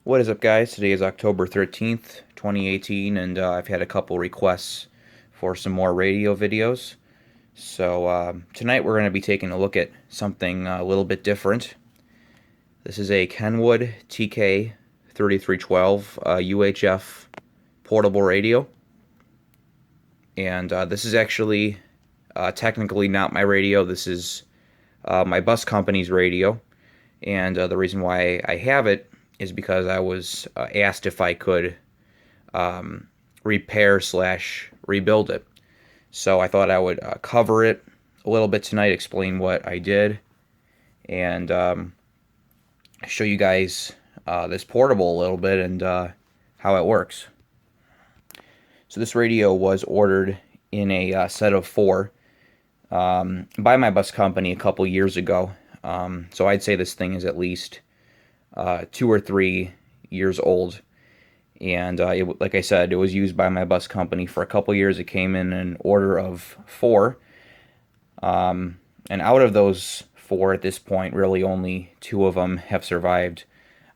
What is up, guys? Today is October 13th, 2018, and I've had a couple requests for some more radio videos. So tonight we're going to be taking a look at something a little bit different. This is a Kenwood TK-3312 UHF portable radio. And this is actually technically not my radio. This is my bus company's radio. And the reason why I have it is because I was asked if I could repair slash rebuild it. So I thought I would cover it a little bit tonight, explain what I did, and show you guys this portable a little bit and how it works. So this radio was ordered in a set of 4 by my bus company a couple years ago. So I'd say this thing is at least 2 or 3 years old, and like I said, it was used by my bus company for a couple years. It came in an order of 4, and out of those 4 at this point, really only 2 of them have survived.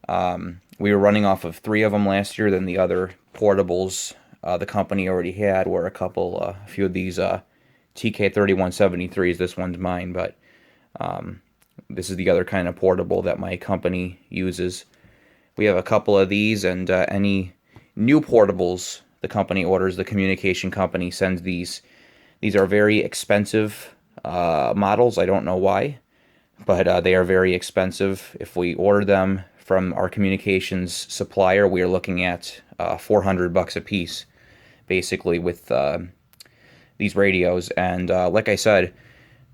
We were running off of 3 of them last year. Then the other portables the company already had were a few of these TK-3312s. This one's mine, but this is the other kind of portable that my company uses. We have a couple of these, and any new portables the company orders, the communication company sends these. These are very expensive models. I don't know why, but they are very expensive. If we order them from our communications supplier, we are looking at $400 a piece, basically, with these radios. And like I said,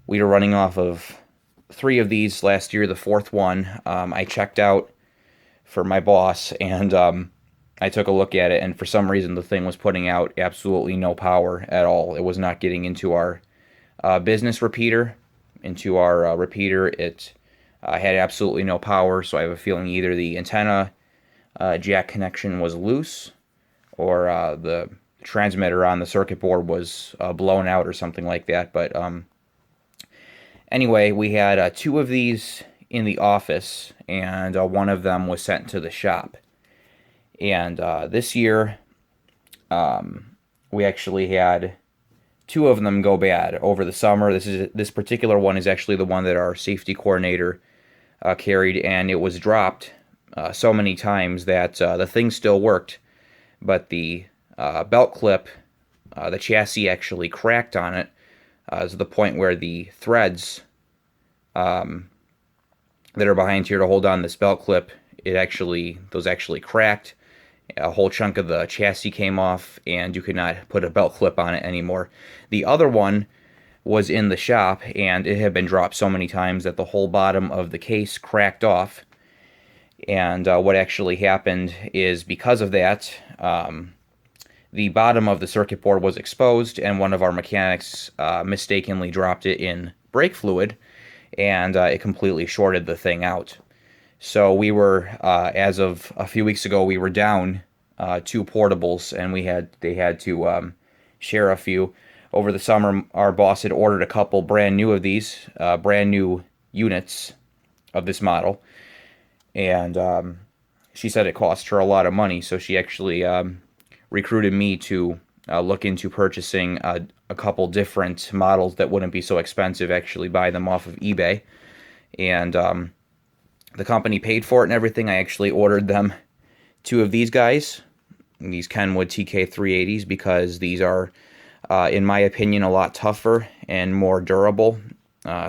we were running off of 3 of these last year. The 4th one, I checked out for my boss, and I took a look at it, and for some reason the thing was putting out absolutely no power at all. It was not getting into our business repeater. It had absolutely no power, so I have a feeling either the antenna jack connection was loose, or the transmitter on the circuit board was blown out or something like that. But anyway, we had 2 of these in the office, and one of them was sent to the shop. And this year, we actually had 2 of them go bad over the summer. This particular one is actually the one that our safety coordinator carried, and it was dropped so many times that the thing still worked, but the belt clip, the chassis actually cracked on it to the point where the threads that are behind here to hold on this belt clip, those actually cracked. A whole chunk of the chassis came off, and you could not put a belt clip on it anymore. The other one was in the shop, and it had been dropped so many times that the whole bottom of the case cracked off. And what actually happened is, because of that, the bottom of the circuit board was exposed, and one of our mechanics mistakenly dropped it in brake fluid, and it completely shorted the thing out. So we were, as of a few weeks ago, we were down 2 portables, and they had to share a few. Over the summer, our boss had ordered a couple brand new of these, brand new units of this model, and she said it cost her a lot of money, so she actually recruited me to look into purchasing a couple different models that wouldn't be so expensive, actually buy them off of eBay. And the company paid for it and everything. I actually ordered them 2 of these guys, these Kenwood TK380s, because these are, in my opinion, a lot tougher and more durable.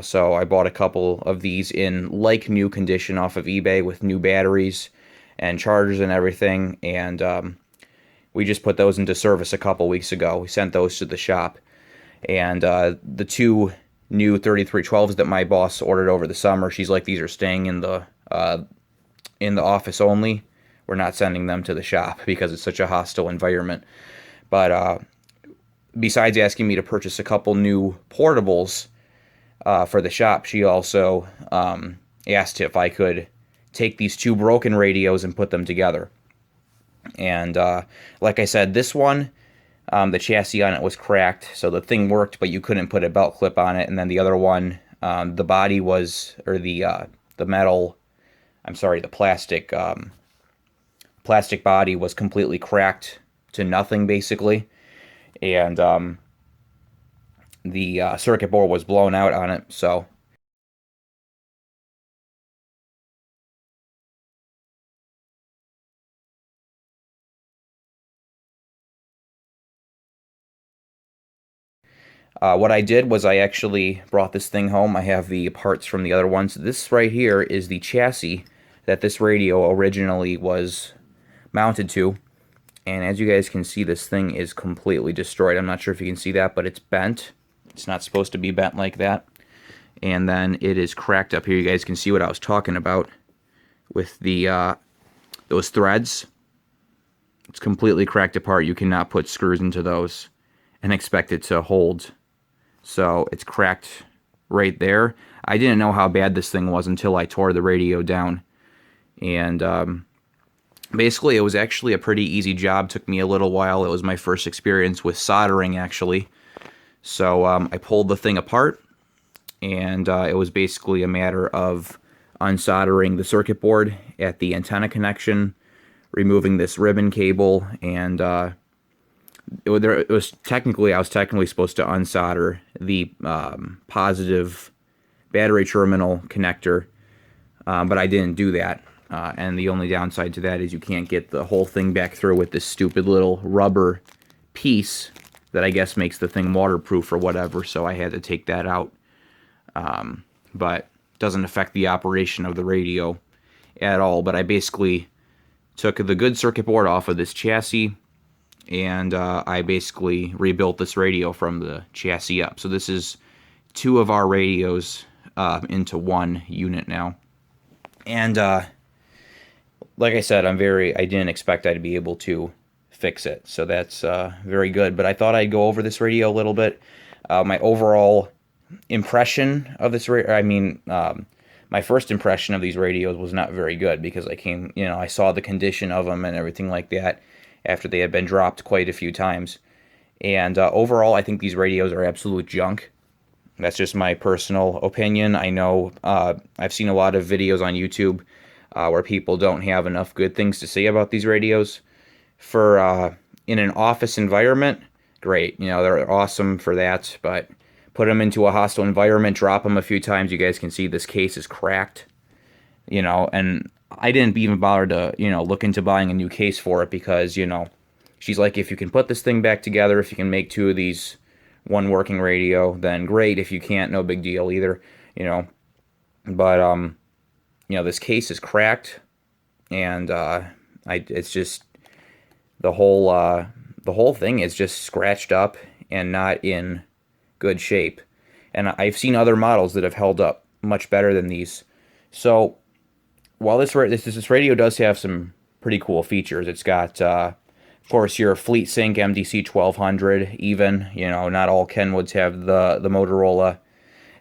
So I bought a couple of these in like new condition off of eBay with new batteries and chargers and everything, and we just put those into service a couple weeks ago. We sent those to the shop, and the 2 new 3312s that my boss ordered over the summer, she's like, these are staying in the office only. We're not sending them to the shop because it's such a hostile environment. But besides asking me to purchase a couple new portables for the shop, she also asked if I could take these 2 broken radios and put them together. And like I said, this one, the chassis on it was cracked, so the thing worked, but you couldn't put a belt clip on it. And then the other one, the body was, or the metal, I'm sorry, the plastic plastic body was completely cracked to nothing, basically. And the circuit board was blown out on it, so what I did was I actually brought this thing home. I have the parts from the other ones. This right here is the chassis that this radio originally was mounted to. And as you guys can see, this thing is completely destroyed. I'm not sure if you can see that, but it's bent. It's not supposed to be bent like that. And then it is cracked up here. You guys can see what I was talking about with the those threads. It's completely cracked apart. You cannot put screws into those and expect it to hold. So it's cracked right there. I didn't know how bad this thing was until I tore the radio down. And basically, it was actually a pretty easy job. Took me a little while. It was my first experience with soldering, actually. So I pulled the thing apart, and it was basically a matter of unsoldering the circuit board at the antenna connection, removing this ribbon cable, and I was technically supposed to unsolder the positive battery terminal connector, but I didn't do that. And the only downside to that is you can't get the whole thing back through with this stupid little rubber piece that I guess makes the thing waterproof or whatever, so I had to take that out. But doesn't affect the operation of the radio at all. But I basically took the good circuit board off of this chassis, and I basically rebuilt this radio from the chassis up. So this is two of our radios into one unit now. And like I said, I didn't expect I'd be able to fix it. So that's very good. But I thought I'd go over this radio a little bit. My overall impression of this my first impression of these radios was not very good, because I saw the condition of them and everything like that after they had been dropped quite a few times. And overall, I think these radios are absolute junk. That's just my personal opinion. I know I've seen a lot of videos on YouTube where people don't have enough good things to say about these radios. For in an office environment, great. They're awesome for that, but put them into a hostile environment, drop them a few times, you guys can see this case is cracked. And I didn't even bother to, look into buying a new case for it, because, she's like, if you can put this thing back together, if you can make two of these one working radio, then great. If you can't, no big deal either, But, this case is cracked, and it's just the whole thing is just scratched up and not in good shape. And I've seen other models that have held up much better than these. So while this radio does have some pretty cool features, it's got of course your FleetSync MDC 1200. Even not all Kenwoods have the Motorola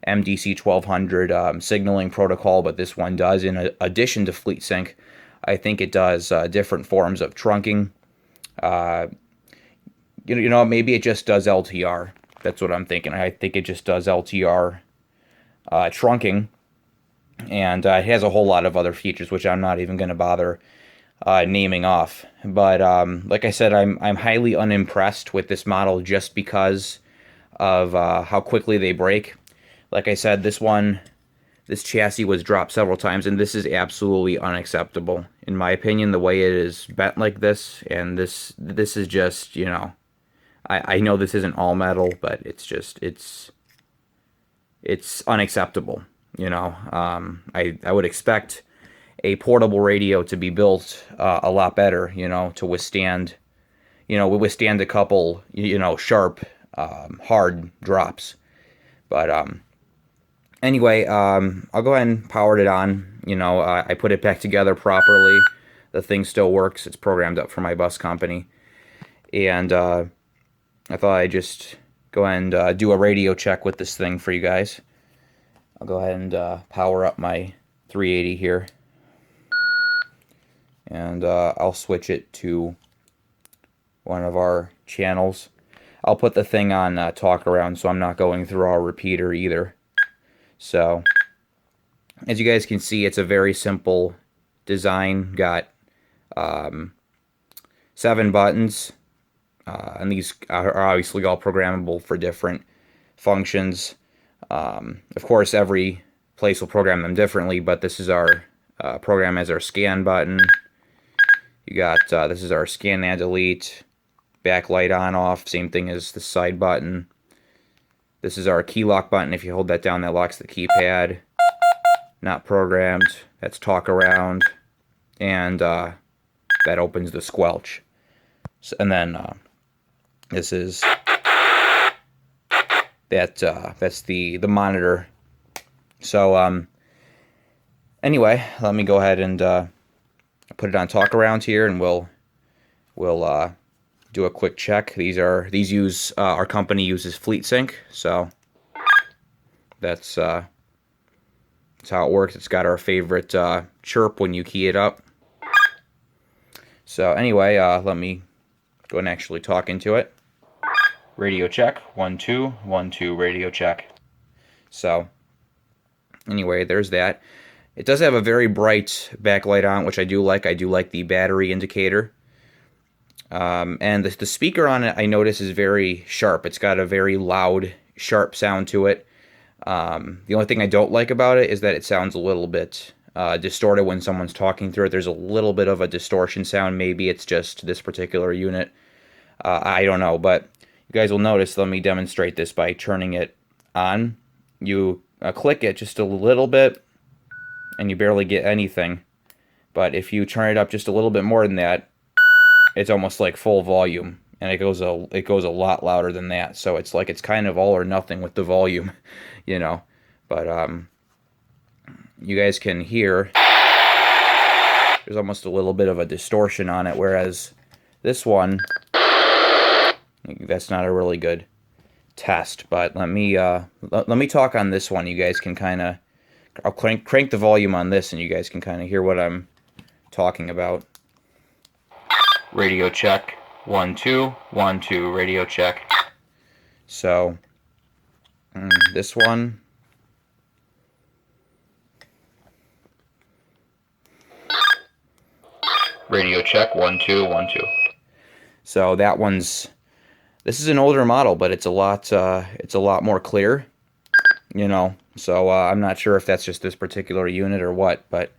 MDC 1200 signaling protocol, but this one does. In addition to FleetSync, I think it does different forms of trunking. Maybe it just does LTR. That's what I'm thinking. I think it just does LTR trunking, and it has a whole lot of other features which I'm not even going to bother naming off. But like I said, I'm highly unimpressed with this model just because of how quickly they break. Like I said, this chassis was dropped several times, and this is absolutely unacceptable in my opinion. The way it is bent like this, and this is just I know this isn't all metal, but it's unacceptable. I would expect a portable radio to be built a lot better, to withstand a couple, sharp, hard drops. But anyway, I'll go ahead and power it on. I put it back together properly. The thing still works. It's programmed up for my bus company, and I thought I'd just go ahead and do a radio check with this thing for you guys. I'll go ahead and power up my 380 here. And I'll switch it to one of our channels. I'll put the thing on talk around, so I'm not going through our repeater either. So, as you guys can see, it's a very simple design. Got 7 buttons, and these are obviously all programmable for different functions. Of course, every place will program them differently, but this is our program as our scan button. You got this is our scan and delete, backlight on off, same thing as the side button. This is our key lock button. If you hold that down, that locks the keypad. Not programmed. That's talk around, and that opens the squelch. So, and then this is that's the monitor. So anyway, let me go ahead and put it on talk around here, and we'll do a quick check. These use our company uses FleetSync, so that's how it works. It's got our favorite chirp when you key it up. So anyway, let me go and actually talk into it. Radio check, 1 2 1 2 radio check. So anyway, there's that. It does have a very bright backlight on, which I do like. I do like the battery indicator. And the speaker on it, I notice, is very sharp. It's got a very loud, sharp sound to it. The only thing I don't like about it is that it sounds a little bit distorted when someone's talking through it. There's a little bit of a distortion sound. Maybe it's just this particular unit. I don't know, but you guys will notice. Let me demonstrate this by turning it on. You click it just a little bit, and you barely get anything. But if you turn it up just a little bit more than that, it's almost like full volume, and it goes a lot louder than that. So it's like it's kind of all or nothing with the volume, you know. But you guys can hear there's almost a little bit of a distortion on it, whereas this one, that's not a really good test. But let me talk on this one. You guys can kind of, I'll crank the volume on this, and you guys can kind of hear what I'm talking about. Radio check, 1 2 1 2 radio check. So this one, radio check, 1 2 1 2. So that one's, this is an older model, but it's a lot more clear, you know. So I'm not sure if that's just this particular unit or what, but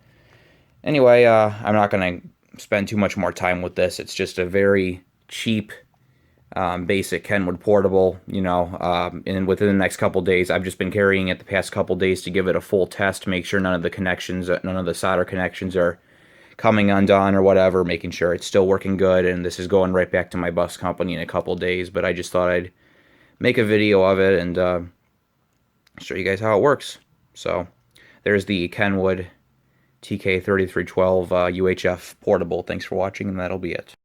anyway, I'm not going to spend too much more time with this. It's just a very cheap, basic Kenwood portable, you know, and within the next couple days, I've just been carrying it the past couple days to give it a full test, to make sure none of the solder connections are coming undone or whatever, making sure it's still working good, and this is going right back to my bus company in a couple days. But I just thought I'd make a video of it and show you guys how it works. So there's the Kenwood TK-3312 UHF portable. Thanks for watching, and that'll be it.